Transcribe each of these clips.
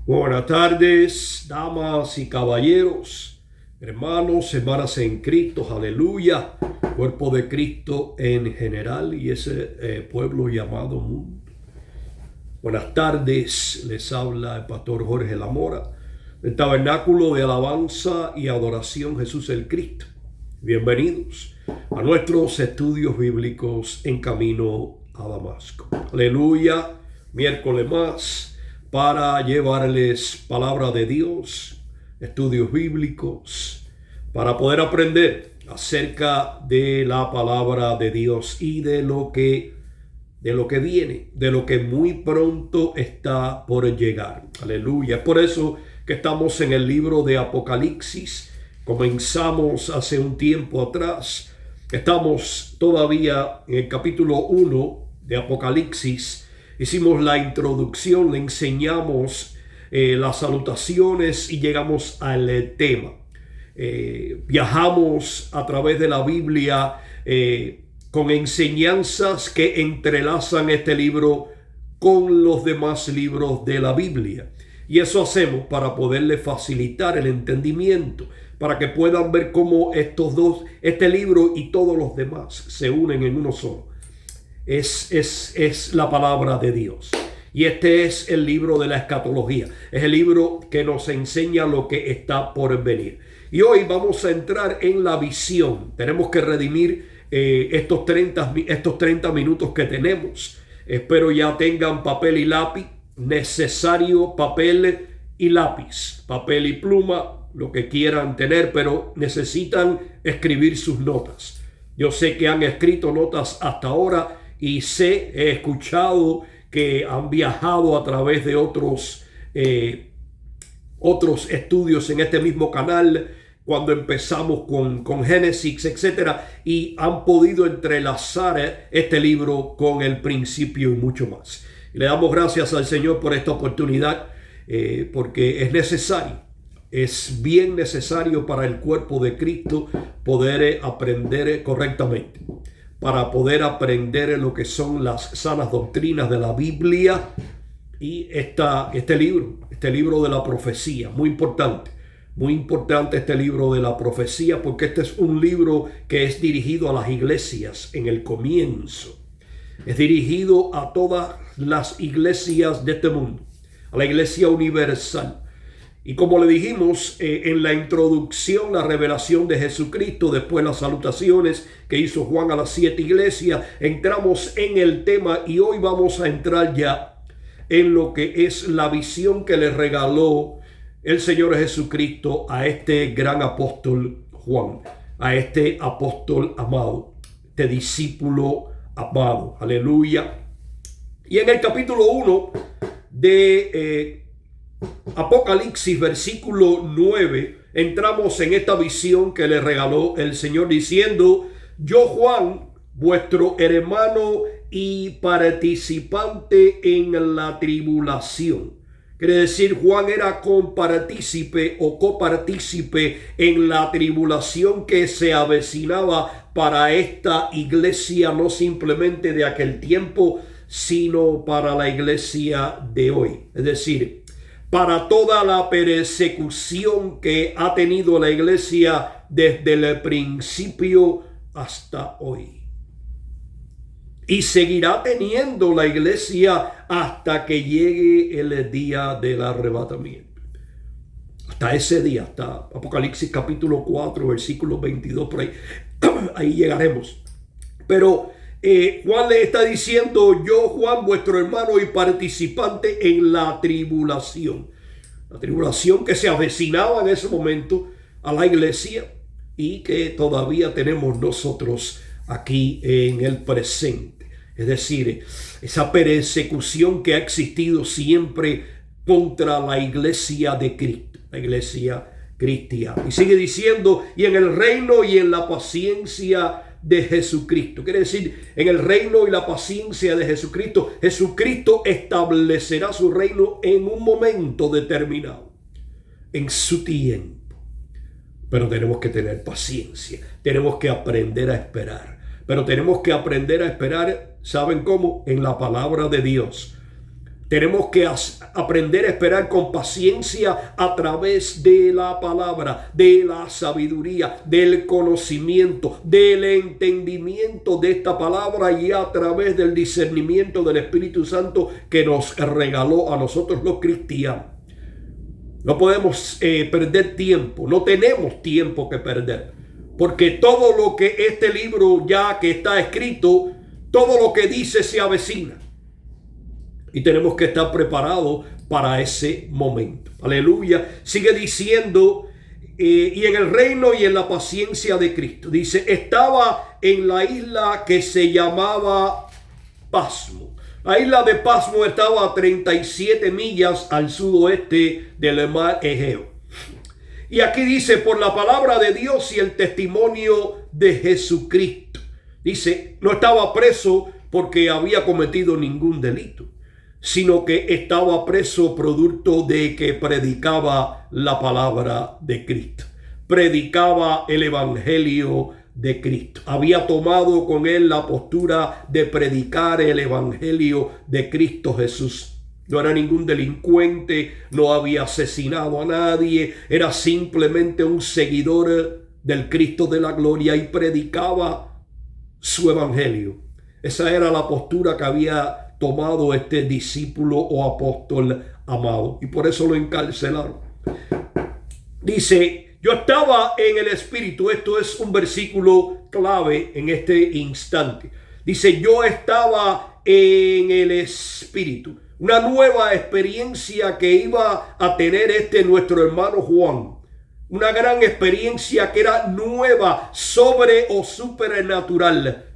Buenas tardes, damas y caballeros, hermanos, hermanas en Cristo, aleluya, cuerpo de Cristo en general y ese pueblo llamado mundo. Buenas tardes, les habla el pastor Jorge Lamora, del Tabernáculo de Alabanza y Adoración Jesús el Cristo. Bienvenidos a nuestros estudios bíblicos en camino a Damasco. Aleluya, miércoles más para llevarles palabra de Dios, estudios bíblicos, para poder aprender acerca de la palabra de Dios y de lo que viene, de lo que muy pronto está por llegar. Aleluya. Es por eso que estamos en el libro de Apocalipsis. Comenzamos hace un tiempo atrás. Estamos todavía en el capítulo 1 de Apocalipsis. Hicimos la introducción, le enseñamos las salutaciones y llegamos al tema. Viajamos a través de la Biblia con enseñanzas que entrelazan este libro con los demás libros de la Biblia. Y eso hacemos para poderle facilitar el entendimiento, para que puedan ver cómo estos dos, este libro y todos los demás, se unen en uno solo. Es la palabra de Dios. Y este es el libro de la escatología. Es el libro que nos enseña lo que está por venir. Y hoy vamos a entrar en la visión. Tenemos que redimir estos 30 minutos que tenemos. Espero ya tengan papel y lápiz. Necesario papel y lápiz. Papel y pluma, lo que quieran tener, pero necesitan escribir sus notas. Yo sé que han escrito notas hasta ahora. Y he escuchado que han viajado a través de otros estudios en este mismo canal, cuando empezamos con Génesis, etcétera, y han podido entrelazar este libro con el principio y mucho más. Y le damos gracias al Señor por esta oportunidad, porque es necesario. Es bien necesario para el cuerpo de Cristo poder aprender correctamente, para poder aprender lo que son las sanas doctrinas de la Biblia y este libro de la profecía, muy importante este libro de la profecía, porque este es un libro que es dirigido a las iglesias en el comienzo, es dirigido a todas las iglesias de este mundo, a la iglesia universal. Y como le dijimos en la introducción, la revelación de Jesucristo, después las salutaciones que hizo Juan a las 7 iglesias, entramos en el tema y hoy vamos a entrar ya en lo que es la visión que le regaló el Señor Jesucristo a este gran apóstol Juan, a este apóstol amado, este discípulo amado. Aleluya. Y en el capítulo 1 de Apocalipsis, versículo 9, entramos en esta visión que le regaló el Señor diciendo: yo, Juan, vuestro hermano y participante en la tribulación. Quiere decir, Juan era compartícipe o copartícipe en la tribulación que se avecinaba para esta iglesia, no simplemente de aquel tiempo, sino para la iglesia de hoy. Es decir, para toda la persecución que ha tenido la iglesia desde el principio hasta hoy. Y seguirá teniendo la iglesia hasta que llegue el día del arrebatamiento. Hasta ese día, hasta Apocalipsis capítulo 4, versículo 22, por ahí, ahí llegaremos. Pero Juan le está diciendo: yo, Juan, vuestro hermano y participante en la tribulación. La tribulación que se avecinaba en ese momento a la iglesia y que todavía tenemos nosotros aquí en el presente. Es decir, esa persecución que ha existido siempre contra la iglesia de Cristo, la iglesia cristiana. Y sigue diciendo: y en el reino y en la paciencia de Jesucristo. Quiere decir, en el reino y la paciencia de Jesucristo, Jesucristo establecerá su reino en un momento determinado, en su tiempo. Pero tenemos que tener paciencia, tenemos que aprender a esperar. Pero tenemos que aprender a esperar, ¿saben cómo? En la palabra de Dios. Tenemos que aprender a esperar con paciencia a través de la palabra, de la sabiduría, del conocimiento, del entendimiento de esta palabra y a través del discernimiento del Espíritu Santo que nos regaló a nosotros los cristianos. No podemos perder tiempo, no tenemos tiempo que perder, porque todo lo que este libro ya que está escrito, todo lo que dice se avecina. Y tenemos que estar preparados para ese momento. Aleluya. Sigue diciendo, y en el reino y en la paciencia de Cristo. Dice, estaba en la isla que se llamaba Pasmo. La isla de Pasmo estaba a 37 millas al sudoeste del mar Egeo. Y aquí dice, por la palabra de Dios y el testimonio de Jesucristo. Dice, no estaba preso porque había cometido ningún delito, sino que estaba preso producto de que predicaba la palabra de Cristo. Predicaba el evangelio de Cristo. Había tomado con él la postura de predicar el evangelio de Cristo Jesús. No era ningún delincuente, no había asesinado a nadie, era simplemente un seguidor del Cristo de la gloria y predicaba su evangelio. Esa era la postura que había tomado este discípulo o apóstol amado, y por eso lo encarcelaron. Dice, yo estaba en el Espíritu. Esto es un versículo clave en este instante. Dice, yo estaba en el Espíritu. Una nueva experiencia que iba a tener nuestro hermano Juan. Una gran experiencia que era nueva, sobre o supernatural.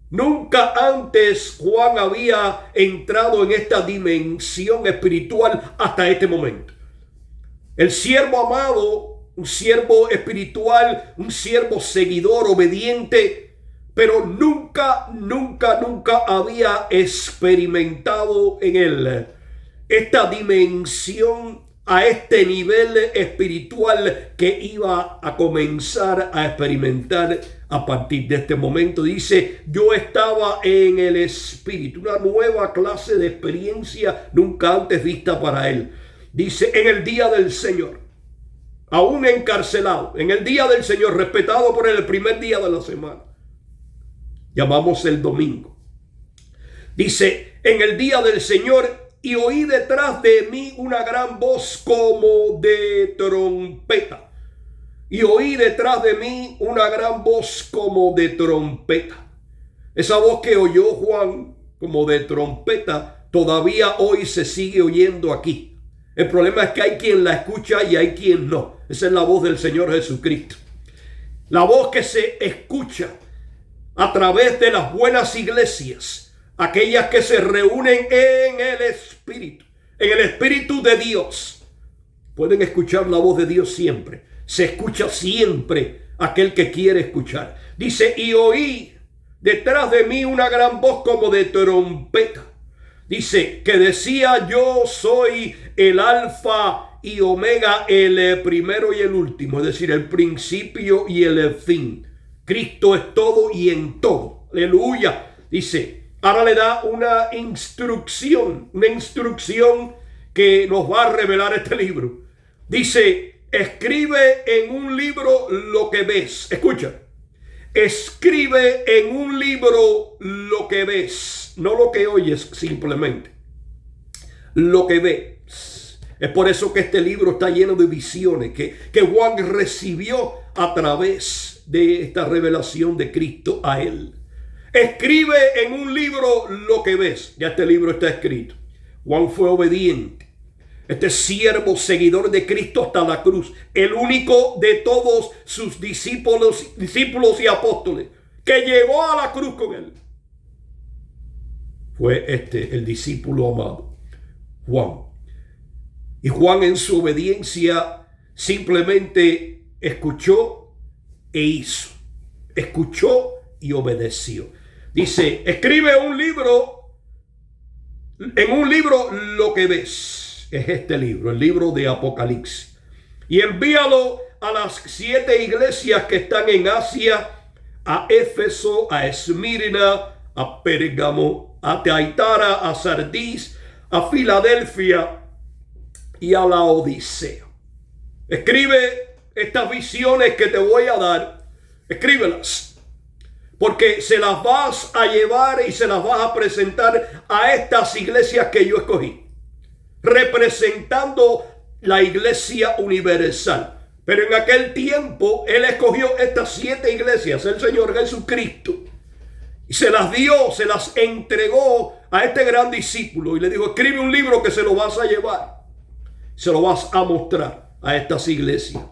Nunca antes Juan había entrado en esta dimensión espiritual hasta este momento. El siervo amado, un siervo espiritual, un siervo seguidor, obediente, pero nunca había experimentado en él esta dimensión a este nivel espiritual que iba a comenzar a experimentar a partir de este momento. Dice, yo estaba en el Espíritu, una nueva clase de experiencia nunca antes vista para él. Dice, en el día del Señor, aún encarcelado, en el día del Señor, respetado por el primer día de la semana, llamamos el domingo. Dice, en el día del Señor, y oí detrás de mí una gran voz como de trompeta. Y oí detrás de mí una gran voz como de trompeta. Esa voz que oyó Juan como de trompeta, todavía hoy se sigue oyendo aquí. El problema es que hay quien la escucha y hay quien no. Esa es la voz del Señor Jesucristo. La voz que se escucha a través de las buenas iglesias. Aquellas que se reúnen en el Espíritu de Dios. Pueden escuchar la voz de Dios siempre. Se escucha siempre aquel que quiere escuchar. Dice, y oí detrás de mí una gran voz como de trompeta. Dice, que decía, yo soy el alfa y omega, el primero y el último. Es decir, el principio y el fin. Cristo es todo y en todo. Aleluya. Dice, ahora le da una instrucción que nos va a revelar este libro. Dice, escribe en un libro lo que ves. Escucha, escribe en un libro lo que ves, no lo que oyes simplemente, lo que ves. Es por eso que este libro está lleno de visiones que Juan recibió a través de esta revelación de Cristo a él. Escribe en un libro lo que ves. Ya este libro está escrito. Juan fue obediente. Este siervo seguidor de Cristo hasta la cruz. El único de todos sus discípulos y apóstoles que llegó a la cruz con él. Fue el discípulo amado, Juan. Y Juan en su obediencia simplemente escuchó e hizo. Escuchó y obedeció. Dice, escribe en un libro lo que ves. Es este libro, el libro de Apocalipsis. Y envíalo a las 7 iglesias que están en Asia, a Éfeso, a Esmirna, a Pérgamo, a Teaitara, a Sardis, a Filadelfia y a la Odisea. Escribe estas visiones que te voy a dar. Escríbelas. Porque se las vas a llevar y se las vas a presentar a estas iglesias que yo escogí, representando la iglesia universal. Pero en aquel tiempo Él escogió estas 7 iglesias, el Señor Jesucristo, y se las dio, se las entregó a este gran discípulo y le dijo: escribe un libro que se lo vas a llevar, se lo vas a mostrar a estas iglesias,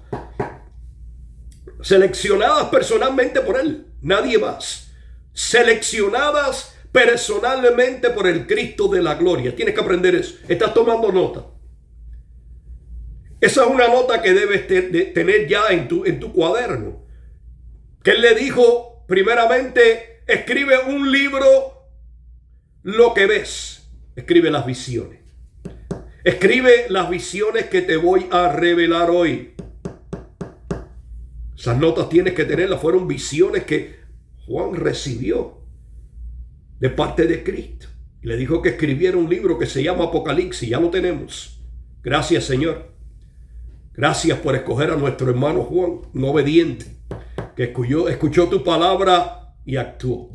seleccionadas personalmente por Él, nadie más, seleccionadas personalmente por el Cristo de la gloria. Tienes que aprender eso. Estás tomando nota. Esa es una nota que debes tener ya en tu cuaderno. Que Él le dijo primeramente: escribe un libro, lo que ves. Escribe las visiones. Escribe las visiones que te voy a revelar hoy. Esas notas tienes que tenerlas. Fueron visiones que Juan recibió de parte de Cristo. Y le dijo que escribiera un libro que se llama Apocalipsis. Ya lo tenemos. Gracias, Señor. Gracias por escoger a nuestro hermano Juan, un obediente, que escuchó tu palabra y actuó.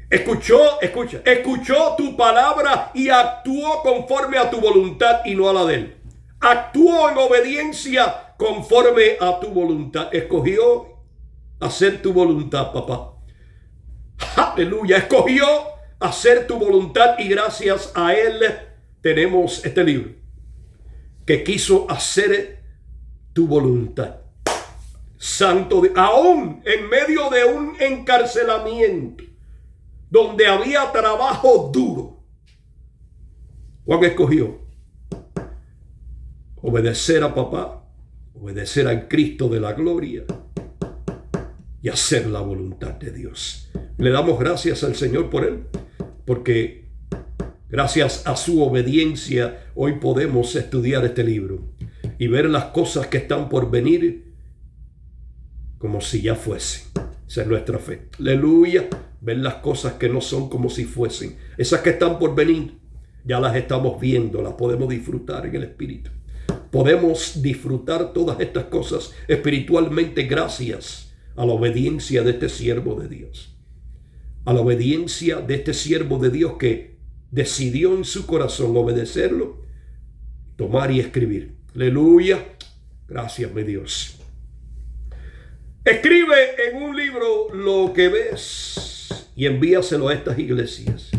Escuchó tu palabra y actuó conforme a tu voluntad y no a la de Él. Actuó en obediencia conforme a tu voluntad. Escogió hacer tu voluntad, papá. Aleluya. Escogió hacer tu voluntad y gracias a Él tenemos este libro que quiso hacer tu voluntad. Santo, aún en medio de un encarcelamiento donde había trabajo duro, Juan escogió obedecer a papá, obedecer al Cristo de la gloria y hacer la voluntad de Dios. Le damos gracias al Señor por él, porque gracias a su obediencia hoy podemos estudiar este libro y ver las cosas que están por venir como si ya fuesen. Esa es nuestra fe. Aleluya. Ver las cosas que no son como si fuesen. Esas que están por venir, ya las estamos viendo, las podemos disfrutar en el Espíritu. Podemos disfrutar todas estas cosas espiritualmente gracias a la obediencia de este siervo de Dios. A la obediencia de este siervo de Dios que decidió en su corazón obedecerlo, tomar y escribir. Aleluya. Gracias, mi Dios. Escribe en un libro lo que ves y envíaselo a estas iglesias.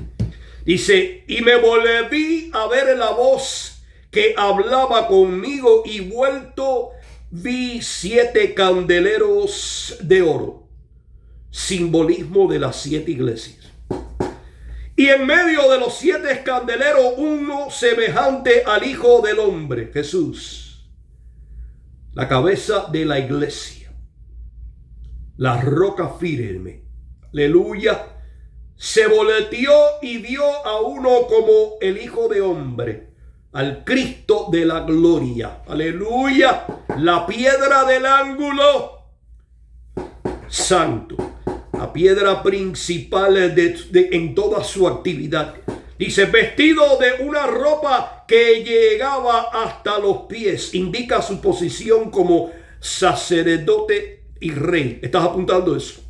Dice: y me volví a ver la voz que hablaba conmigo y vuelto vi 7 candeleros de oro, simbolismo de las 7 iglesias. Y en medio de los 7 candeleros, uno semejante al Hijo del Hombre, Jesús, la cabeza de la iglesia, la roca firme. Aleluya. Se volteó y vio a uno como el Hijo de Hombre, al Cristo de la gloria. Aleluya. La piedra del ángulo santo. La piedra principal en toda su actividad. Dice: vestido de una ropa que llegaba hasta los pies. Indica su posición como sacerdote y rey. ¿Estás apuntando eso?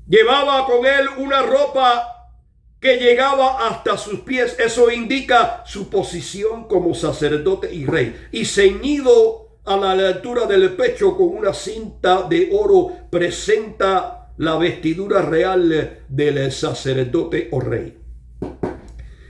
Llevaba con él una ropa que llegaba hasta sus pies. Eso indica su posición como sacerdote y rey. Y ceñido a la altura del pecho con una cinta de oro, presenta la vestidura real del sacerdote o rey.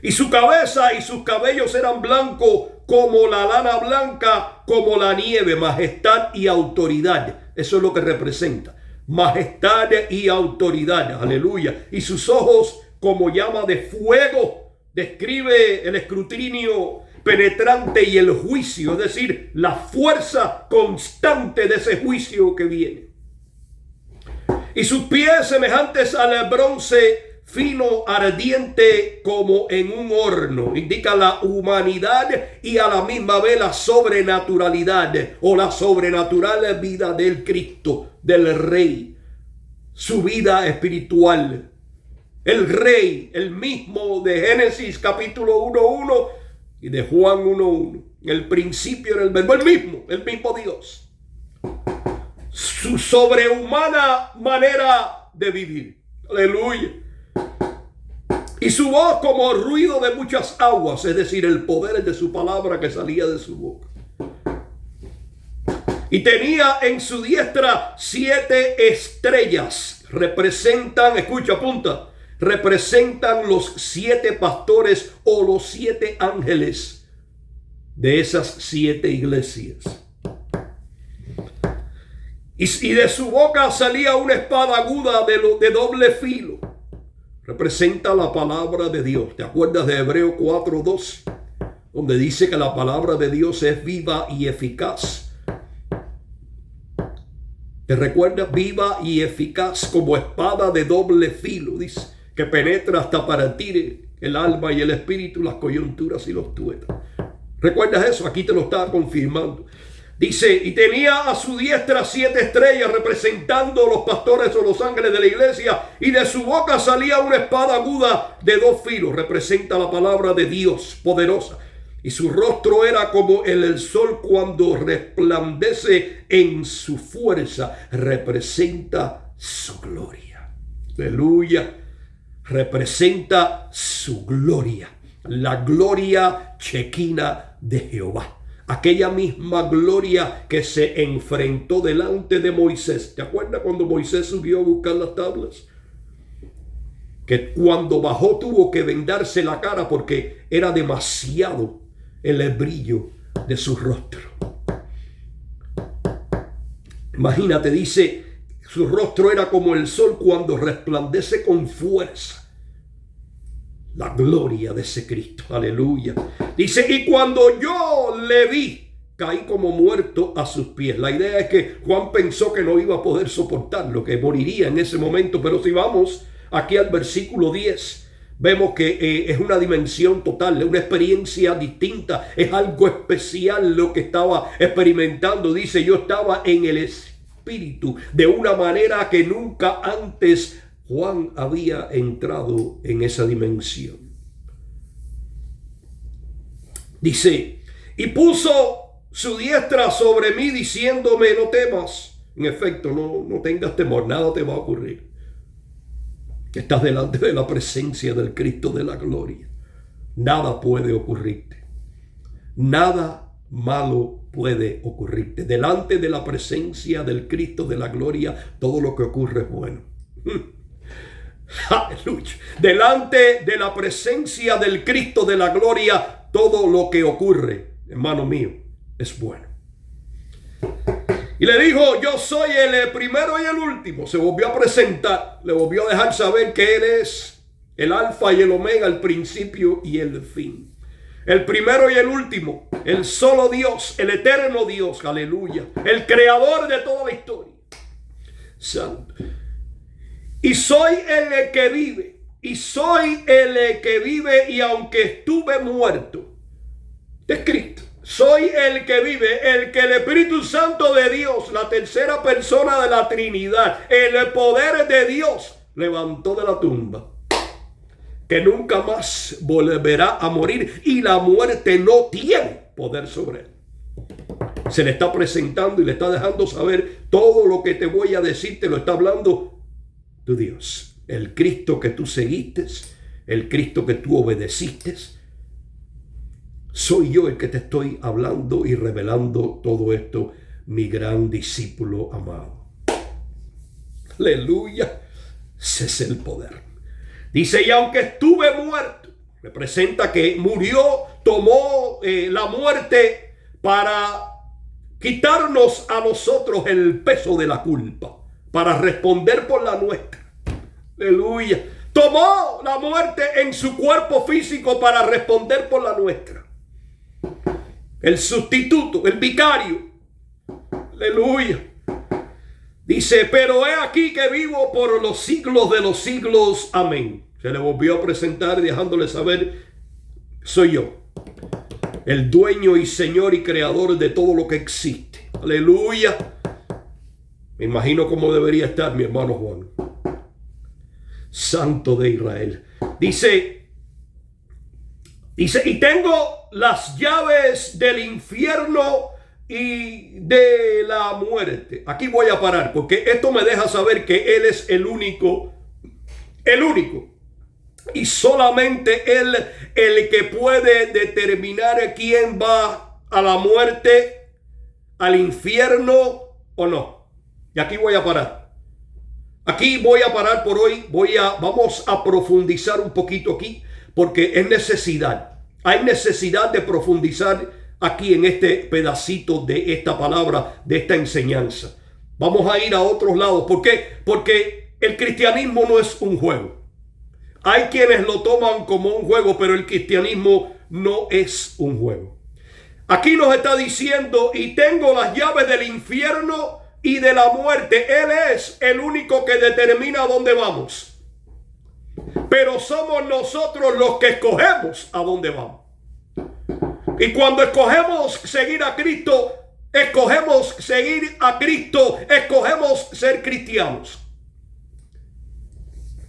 Y su cabeza y sus cabellos eran blancos como la lana blanca, como la nieve. Majestad y autoridad. Eso es lo que representa. Majestad y autoridad. Aleluya. Y sus ojos como llama de fuego. Describe el escrutinio penetrante y el juicio. Es decir, la fuerza constante de ese juicio que viene. Y sus pies semejantes al bronce fino, ardiente como en un horno. Indica la humanidad y a la misma vez la sobrenaturalidad o la sobrenatural vida del Cristo, del Rey. Su vida espiritual el Rey, el mismo de Génesis capítulo 1:1 y de Juan 1:1. En el principio era el verbo, el mismo Dios. Su sobrehumana manera de vivir. Aleluya. Y su voz como ruido de muchas aguas, es decir, el poder de su palabra que salía de su boca. Y tenía en su diestra 7 estrellas. Representan, escucha, apunta, representan los 7 pastores o los 7 ángeles de esas 7 iglesias. Y de su boca salía una espada aguda de doble filo. Representa la palabra de Dios. ¿Te acuerdas de Hebreos 4:2? Donde dice que la palabra de Dios es viva y eficaz. ¿Te recuerdas? Viva y eficaz como espada de doble filo. Dice que penetra hasta partir el alma y el espíritu, las coyunturas y los tuétanos. ¿Recuerdas eso? Aquí te lo estaba confirmando. Dice, y tenía a su diestra 7 estrellas representando los pastores o los ángeles de la iglesia, y de su boca salía una espada aguda de 2 filos, representa la palabra de Dios poderosa. Y su rostro era como el sol cuando resplandece en su fuerza, representa su gloria. Aleluya. Representa su gloria, la gloria chequina de Jehová. Aquella misma gloria que se enfrentó delante de Moisés. ¿Te acuerdas cuando Moisés subió a buscar las tablas? Que cuando bajó tuvo que vendarse la cara porque era demasiado el brillo de su rostro. Imagínate, dice, su rostro era como el sol cuando resplandece con fuerza. La gloria de ese Cristo, aleluya. Dice, y cuando yo le vi, caí como muerto a sus pies. La idea es que Juan pensó que no iba a poder soportarlo, que moriría en ese momento. Pero si vamos aquí al versículo 10, vemos que es una dimensión total, es una experiencia distinta, es algo especial lo que estaba experimentando. Dice, yo estaba en el Espíritu de una manera que nunca antes Juan había entrado en esa dimensión. Dice, y puso su diestra sobre mí diciéndome, no temas. En efecto, no tengas temor, nada te va a ocurrir. Estás delante de la presencia del Cristo de la gloria. Nada puede ocurrirte. Nada malo puede ocurrirte. Delante de la presencia del Cristo de la gloria, todo lo que ocurre es bueno. Aleluya. Delante de la presencia del Cristo de la gloria, todo lo que ocurre, hermano mío, es bueno. Y le dijo, yo soy el primero y el último. Se volvió a presentar, le volvió a dejar saber que él es el alfa y el omega, el principio y el fin. El primero y el último, el solo Dios, el eterno Dios, aleluya. El creador de toda la historia. Santo. Y soy el que vive, y aunque estuve muerto, es Cristo. Soy el que vive, el que el Espíritu Santo de Dios, la tercera persona de la Trinidad, el poder de Dios, levantó de la tumba, que nunca más volverá a morir y la muerte no tiene poder sobre él. Se le está presentando y le está dejando saber todo lo que te voy a decir, te lo está hablando tu Dios, el Cristo que tú seguiste, el Cristo que tú obedeciste. Soy yo el que te estoy hablando y revelando todo esto, mi gran discípulo amado. Aleluya, ese es el poder. Dice, y aunque estuve muerto, representa que murió, tomó la muerte para quitarnos a nosotros el peso de la culpa, para responder por la nuestra. Aleluya. Tomó la muerte en su cuerpo físico para responder por la nuestra. El sustituto, el vicario. Aleluya. Dice, pero he aquí que vivo por los siglos de los siglos. Amén. Se le volvió a presentar dejándole saber, soy yo, el dueño y señor y creador de todo lo que existe. Aleluya. Me imagino cómo debería estar mi hermano Juan. Santo de Israel. Dice, y tengo las llaves del infierno y de la muerte. Aquí voy a parar porque esto me deja saber que Él es el único. Y solamente Él, el que puede determinar quién va a la muerte, al infierno o no. Y aquí voy a parar. Aquí voy a parar por hoy. Vamos a profundizar un poquito aquí porque es necesidad. Hay necesidad de profundizar aquí en este pedacito de esta palabra, de esta enseñanza. Vamos a ir a otros lados. ¿Por qué? Porque el cristianismo no es un juego. Hay quienes lo toman como un juego, pero el cristianismo no es un juego. Aquí nos está diciendo, y tengo las llaves del infierno y de la muerte. Él es el único que determina a dónde vamos. Pero somos nosotros los que escogemos a dónde vamos. Y cuando escogemos seguir a Cristo, escogemos ser cristianos.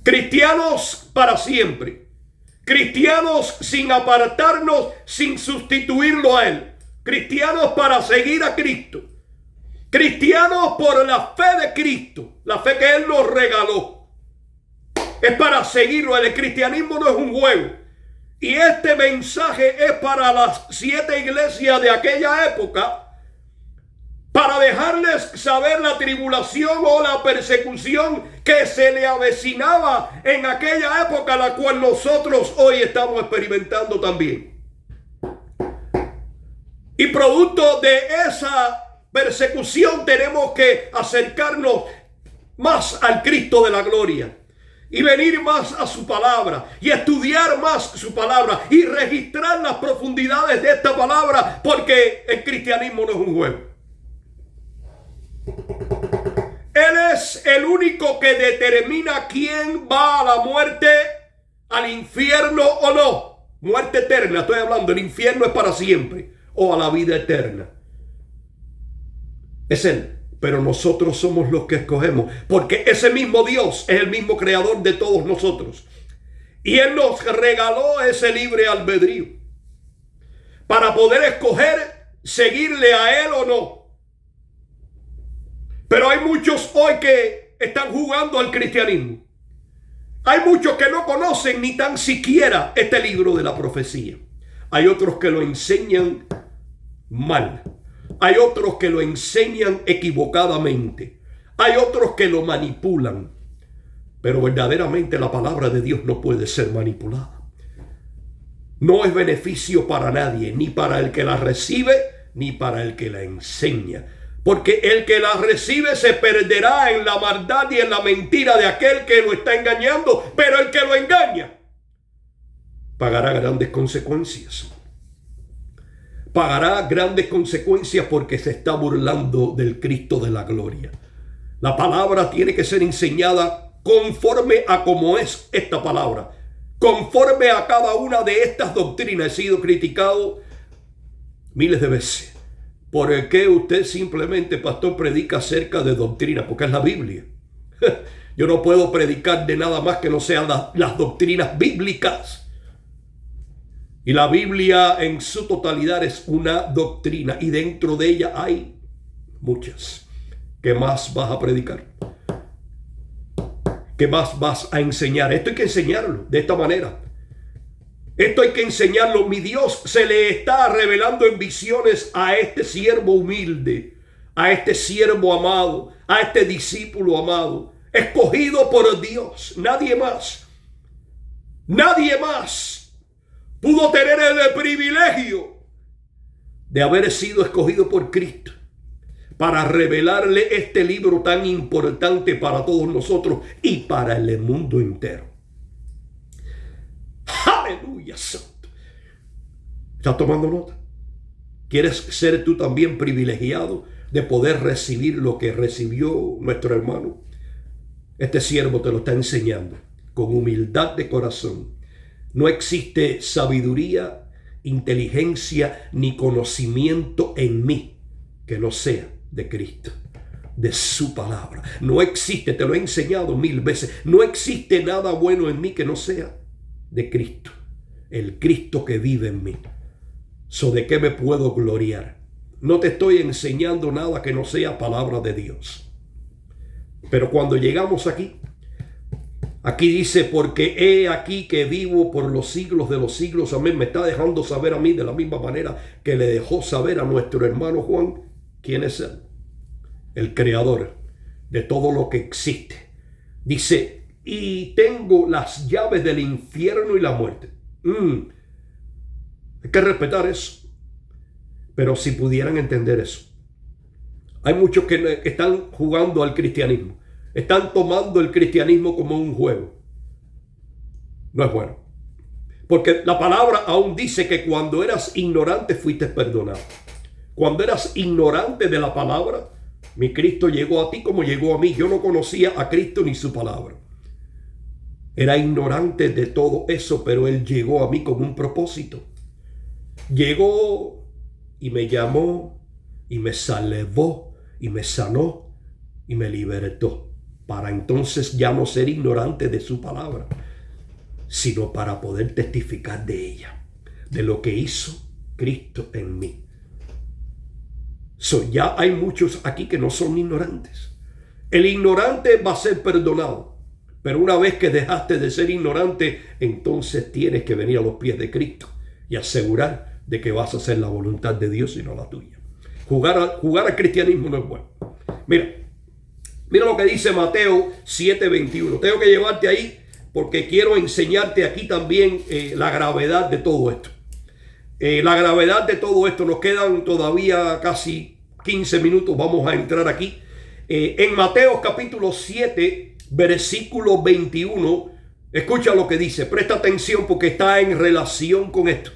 Cristianos para siempre. Cristianos sin apartarnos, sin sustituirlo a Él. Cristianos para seguir a Cristo. Cristianos por la fe de Cristo. La fe que Él nos regaló. Es para seguirlo. El cristianismo no es un juego. Y este mensaje es para las 7 iglesias de aquella época, para dejarles saber la tribulación o la persecución que se le avecinaba en aquella época, la cual nosotros hoy estamos experimentando también. Y producto de esa persecución tenemos que acercarnos más al Cristo de la gloria. Y venir más a su palabra. Y estudiar más su palabra. Y registrar las profundidades de esta palabra. Porque el cristianismo no es un juego. Él es el único que determina quién va a la muerte, al infierno o no. Muerte eterna, estoy hablando. El infierno es para siempre. O a la vida eterna. Es Él. Pero nosotros somos los que escogemos. Porque ese mismo Dios es el mismo creador de todos nosotros. Y Él nos regaló ese libre albedrío. Para poder escoger seguirle a Él o no. Pero hay muchos hoy que están jugando al cristianismo. Hay muchos que no conocen ni tan siquiera este libro de la profecía. Hay otros que lo enseñan mal. Hay otros que lo enseñan equivocadamente. Hay otros que lo manipulan. Pero verdaderamente la palabra de Dios no puede ser manipulada. No es beneficio para nadie, ni para el que la recibe, ni para el que la enseña. Porque el que la recibe se perderá en la maldad y en la mentira de aquel que lo está engañando. Pero el que lo engaña pagará grandes consecuencias. Pagará grandes consecuencias porque se está burlando del Cristo de la gloria. La palabra tiene que ser enseñada conforme a como es esta palabra. Conforme a cada una de estas doctrinas. He sido criticado miles de veces. ¿Por qué usted simplemente, pastor, predica acerca de doctrina? Porque es la Biblia. Yo no puedo predicar de nada más que no sean las doctrinas bíblicas. Y la Biblia en su totalidad es una doctrina. Y dentro de ella hay muchas. ¿Qué más vas a predicar? ¿Qué más vas a enseñar? Esto hay que enseñarlo de esta manera. Esto hay que enseñarlo. Mi Dios se le está revelando en visiones a este siervo humilde, a este siervo amado, a este discípulo amado, escogido por Dios. Nadie más pudo tener el privilegio de haber sido escogido por Cristo para revelarle este libro tan importante para todos nosotros y para el mundo entero. ¡Aleluya, santo! ¿Estás tomando nota? ¿Quieres ser tú también privilegiado de poder recibir lo que recibió nuestro hermano? Este siervo te lo está enseñando con humildad de corazón. No existe sabiduría, inteligencia ni conocimiento en mí que no sea de Cristo. de su palabra. No existe, te lo he enseñado 1000 veces, no existe nada bueno en mí que no sea de Cristo. El Cristo que vive en mí. ¿De qué me puedo gloriar? No te estoy enseñando nada que no sea palabra de Dios. Pero cuando llegamos aquí dice, porque he aquí que vivo por los siglos de los siglos. Amén. Me está dejando saber a mí de la misma manera que le dejó saber a nuestro hermano Juan quién es él. El creador de todo lo que existe. Dice, y tengo las llaves del infierno y la muerte. Hay que respetar eso. Pero si pudieran entender eso. Hay muchos que están jugando al cristianismo. Están tomando el cristianismo como un juego. No es bueno. Porque la palabra aún dice que cuando eras ignorante fuiste perdonado. Cuando eras ignorante de la palabra, mi Cristo llegó a ti como llegó a mí. Yo no conocía a Cristo ni su palabra. Era ignorante de todo eso, pero Él llegó a mí con un propósito. Llegó y me llamó y me salvó y me sanó y me libertó. Para entonces ya no ser ignorante de su palabra, sino para poder testificar de ella, de lo que hizo Cristo en mí. Ya hay muchos aquí que no son ignorantes. El ignorante va a ser perdonado, pero una vez que dejaste de ser ignorante, entonces tienes que venir a los pies de Cristo y asegurar de que vas a hacer la voluntad de Dios y no la tuya. Jugar al cristianismo no es bueno. Mira lo que dice Mateo 7:21. Tengo que llevarte ahí porque quiero enseñarte aquí también la gravedad de todo esto. La gravedad de todo esto. Nos quedan todavía casi 15 minutos. Vamos a entrar aquí. En Mateo capítulo 7, versículo 21. Escucha lo que dice. Presta atención porque está en relación con esto.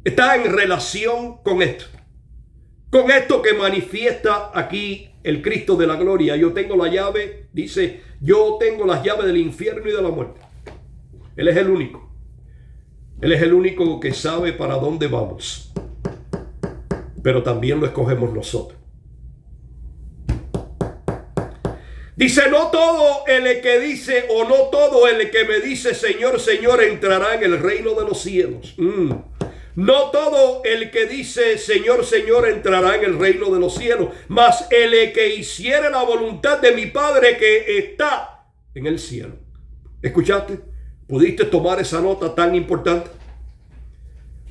Está en relación con esto. Con esto que manifiesta aquí el Cristo de la gloria. Yo tengo la llave, dice, yo tengo las llaves del infierno y de la muerte. Él es el único. Él es el único que sabe para dónde vamos. Pero también lo escogemos nosotros. Dice, no todo el que dice, o no todo el que me dice Señor, Señor, entrará en el reino de los cielos. No todo el que dice Señor, Señor entrará en el reino de los cielos, mas el que hiciere la voluntad de mi Padre que está en el cielo. ¿Escuchaste? ¿Pudiste tomar esa nota tan importante?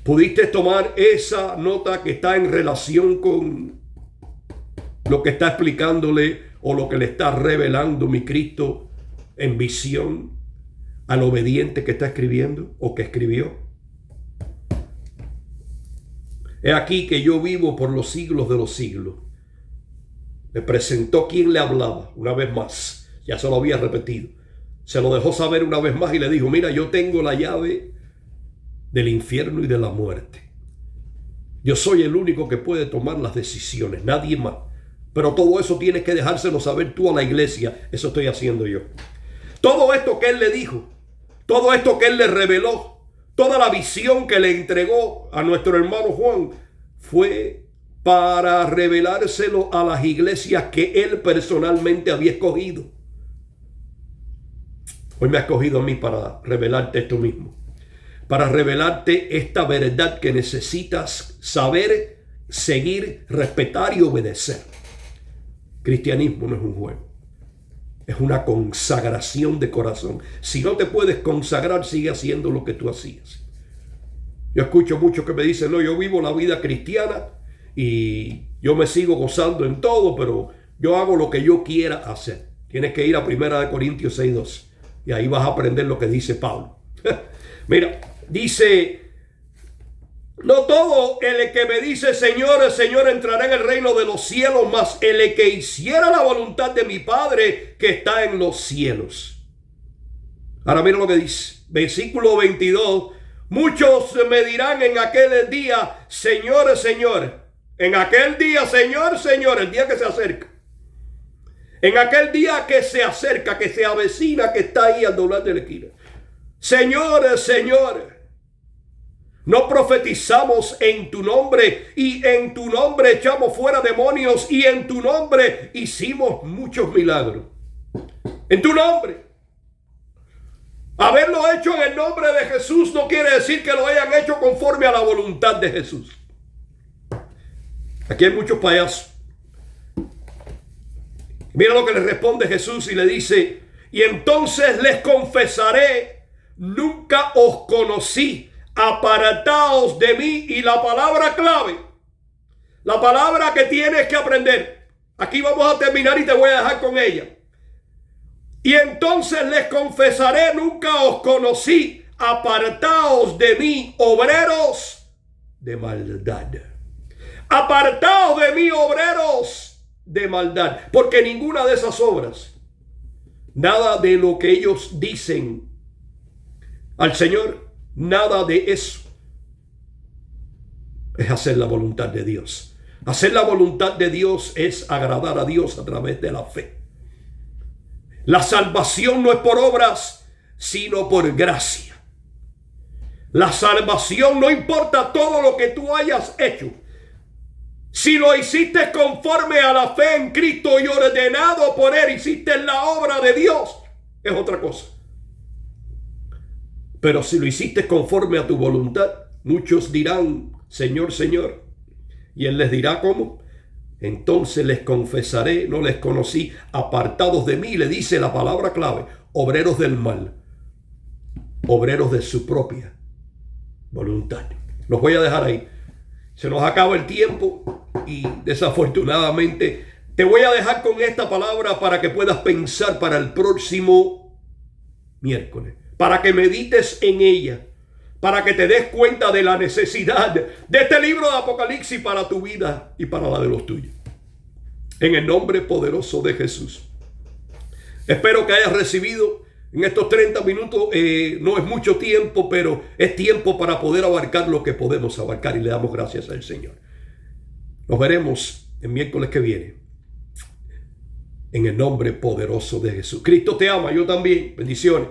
¿Pudiste tomar esa nota que está en relación con lo que está explicándole o lo que le está revelando mi Cristo en visión al obediente que está escribiendo o que escribió? He aquí que yo vivo por los siglos de los siglos. Me presentó quien le hablaba una vez más. Ya se lo había repetido. Se lo dejó saber una vez más y le dijo, mira, yo tengo la llave del infierno y de la muerte. Yo soy el único que puede tomar las decisiones, nadie más. Pero todo eso tienes que dejárselo saber tú a la iglesia. Eso estoy haciendo yo. Todo esto que Él le dijo, todo esto que Él le reveló, toda la visión que le entregó a nuestro hermano Juan fue para revelárselo a las iglesias que él personalmente había escogido. Hoy me ha escogido a mí para revelarte esto mismo. Para revelarte esta verdad que necesitas saber, seguir, respetar y obedecer. Cristianismo no es un juego. Es una consagración de corazón. Si no te puedes consagrar, sigue haciendo lo que tú hacías. Yo escucho muchos que me dicen, no, yo vivo la vida cristiana y yo me sigo gozando en todo, pero yo hago lo que yo quiera hacer. Tienes que ir a 1 Corintios 6:12 y ahí vas a aprender lo que dice Pablo. Mira, dice, no todo el que me dice Señor, Señor entrará en el reino de los cielos, mas el que hiciera la voluntad de mi Padre que está en los cielos. Ahora mira lo que dice, versículo 22. Muchos me dirán en aquel día, Señor, Señor. En aquel día, Señor, Señor, el día que se acerca. En aquel día que se acerca, que se avecina, que está ahí al doblar de la esquina. Señor, Señor. No profetizamos en tu nombre y en tu nombre echamos fuera demonios y en tu nombre hicimos muchos milagros. En tu nombre. Haberlo hecho en el nombre de Jesús no quiere decir que lo hayan hecho conforme a la voluntad de Jesús. Aquí hay muchos payasos. Mira lo que le responde Jesús y le dice: y entonces les confesaré, nunca os conocí, apartaos de mí. Y la palabra clave, la palabra que tienes que aprender, aquí vamos a terminar y te voy a dejar con ella. Y entonces les confesaré, nunca os conocí, apartaos de mí, obreros de maldad. Apartaos de mí, obreros de maldad, porque ninguna de esas obras, nada de lo que ellos dicen al Señor, nada de eso es hacer la voluntad de Dios. Hacer la voluntad de Dios es agradar a Dios a través de la fe. La salvación no es por obras, sino por gracia. La salvación no importa todo lo que tú hayas hecho. Si lo hiciste conforme a la fe en Cristo y ordenado por Él, hiciste la obra de Dios, es otra cosa. Pero si lo hiciste conforme a tu voluntad, muchos dirán: Señor, Señor. Y Él les dirá: ¿cómo? Entonces les confesaré, no les conocí, apartados de mí. Le dice la palabra clave: obreros del mal, obreros de su propia voluntad. Los voy a dejar ahí. Se nos acaba el tiempo y desafortunadamente te voy a dejar con esta palabra para que puedas pensar para el próximo miércoles, para que medites en ella, para que te des cuenta de la necesidad de este libro de Apocalipsis para tu vida y para la de los tuyos. En el nombre poderoso de Jesús. Espero que hayas recibido en estos 30 minutos. No es mucho tiempo, pero es tiempo para poder abarcar lo que podemos abarcar, y le damos gracias al Señor. Nos veremos el miércoles que viene. En el nombre poderoso de Jesús. Cristo te ama, yo también. Bendiciones.